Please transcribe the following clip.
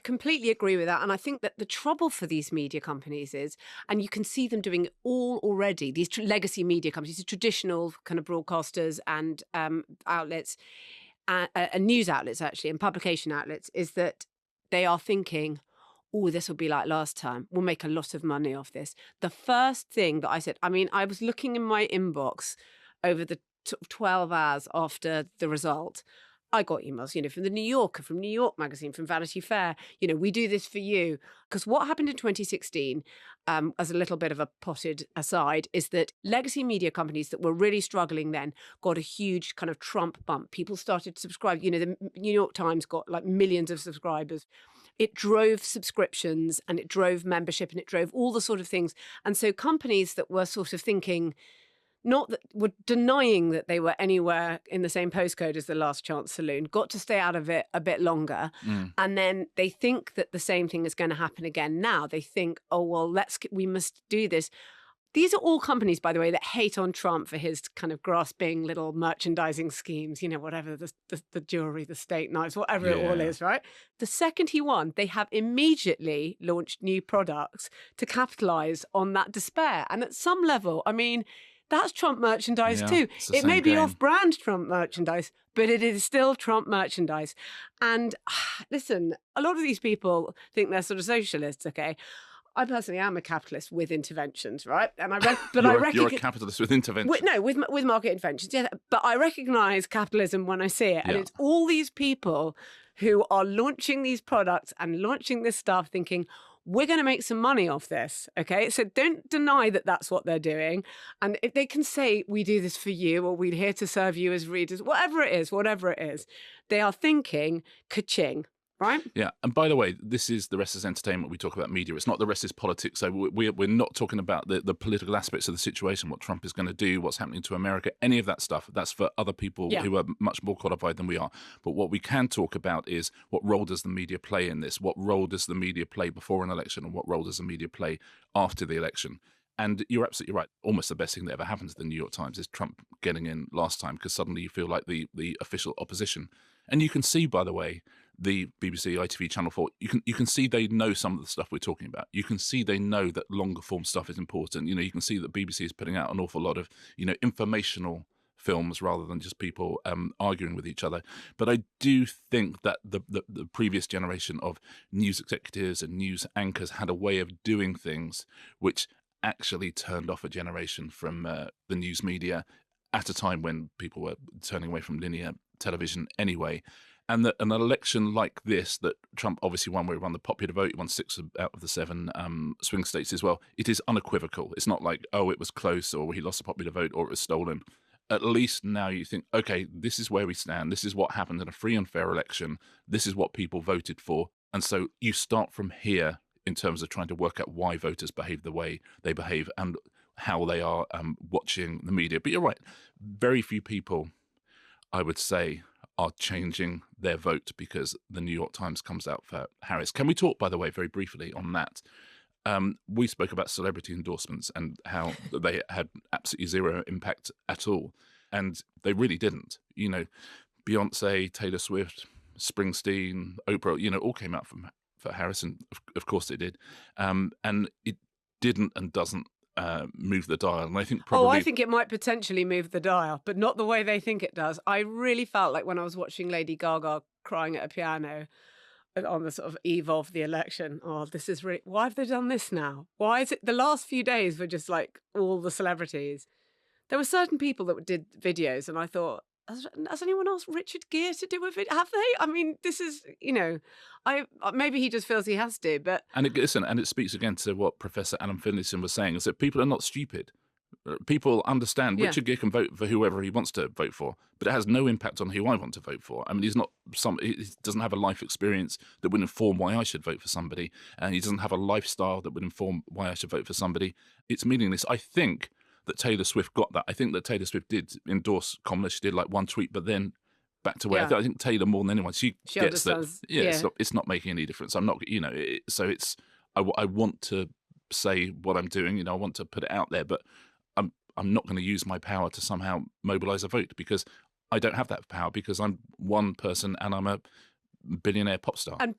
Completely agree with that. And I think that the trouble for these media companies is, and you can see them doing it all already, these legacy media companies, the traditional kind of broadcasters and outlets, and news outlets, actually, and publication outlets, is that they are thinking, oh, this will be like last time. We'll make a lot of money off this. The first thing that I said, I mean, I was looking in my inbox over the 12 hours after the result. I got emails, from the New Yorker, from New York Magazine, from Vanity Fair. We do this for you. Because what happened in 2016, as a little bit of a potted aside, is that legacy media companies that were really struggling then got a huge kind of Trump bump. People started to subscribe. The New York Times got like millions of subscribers. It drove subscriptions and it drove membership and it drove all the sort of things. And so companies that were sort of thinking, not that were denying that they were anywhere in the same postcode as the Last Chance Saloon, got to stay out of it a bit longer. Mm. And then they think that the same thing is going to happen again now. They think, oh, well, we must do this. These are all companies, by the way, that hate on Trump for his kind of grasping little merchandising schemes, whatever, the jewelry, the steak knives, whatever it all is, right? The second he won, they have immediately launched new products to capitalize on that despair. And at some level, I mean, that's Trump merchandise too. It may be off-brand Trump merchandise, but it is still Trump merchandise. And listen, a lot of these people think they're sort of socialists, okay? I personally am a capitalist with interventions, right? And you're a capitalist with interventions. With market interventions, yeah. But I recognise capitalism when I see it, and it's all these people who are launching these products and launching this stuff, thinking, we're going to make some money off this, okay? So don't deny that that's what they're doing. And if they can say, we do this for you, or we're here to serve you as readers, whatever it is, they are thinking, ka-ching, right? Yeah. And by the way, this is The Rest is Entertainment. We talk about media. It's not The Rest is Politics. So we're not talking about the political aspects of the situation, what Trump is going to do, what's happening to America, any of that stuff. That's for other people who are much more qualified than we are. But what we can talk about is what role does the media play in this? What role does the media play before an election? And what role does the media play after the election? And you're absolutely right. Almost the best thing that ever happened to the New York Times is Trump getting in last time, because suddenly you feel like the official opposition. And you can see, by the way, the BBC, ITV, Channel 4, you can see they know some of the stuff we're talking about. You can see they know that longer form stuff is important. You can see that BBC is putting out an awful lot of, informational films rather than just people arguing with each other. But I do think that the previous generation of news executives and news anchors had a way of doing things which actually turned off a generation from the news media at a time when people were turning away from linear television anyway. And that an election like this, that Trump obviously won, where he won the popular vote, he won 6 out of the 7 swing states as well, it is unequivocal. It's not like, oh, it was close, or he lost the popular vote, or it was stolen. At least now you think, okay, this is where we stand. This is what happened in a free and fair election. This is what people voted for. And so you start from here in terms of trying to work out why voters behave the way they behave and how they are watching the media. But you're right, very few people, I would say, are changing their vote because the New York Times comes out for Harris. Can we talk, by the way, very briefly on that? We spoke about celebrity endorsements and how they had absolutely zero impact at all. And they really didn't. Beyonce, Taylor Swift, Springsteen, Oprah, all came out for Harris, and of course they did. And it didn't and doesn't move the dial. And I think probably... Oh, I think it might potentially move the dial, but not the way they think it does. I really felt like when I was watching Lady Gaga crying at a piano on the sort of eve of the election, this is really... Why have they done this now? Why is it... The last few days were just like all the celebrities. There were certain people that did videos, and I thought, has anyone else Richard Gere to do a video? Have they? I mean, this is, maybe he just feels he has to, but... And it speaks again to what Professor Alan Finlayson was saying, is that people are not stupid. People understand Richard Gere can vote for whoever he wants to vote for, but it has no impact on who I want to vote for. I mean, he doesn't have a life experience that would inform why I should vote for somebody, and he doesn't have a lifestyle that would inform why I should vote for somebody. It's meaningless. I think that Taylor Swift got that. I think that Taylor Swift did endorse Kamala. She did like one tweet, but then back to where I think Taylor, more than anyone, she gets that. It's not making any difference. I'm not, so it's, I want to say what I'm doing, I want to put it out there, but I'm not going to use my power to somehow mobilize a vote, because I don't have that power, because I'm one person and I'm a billionaire pop star. And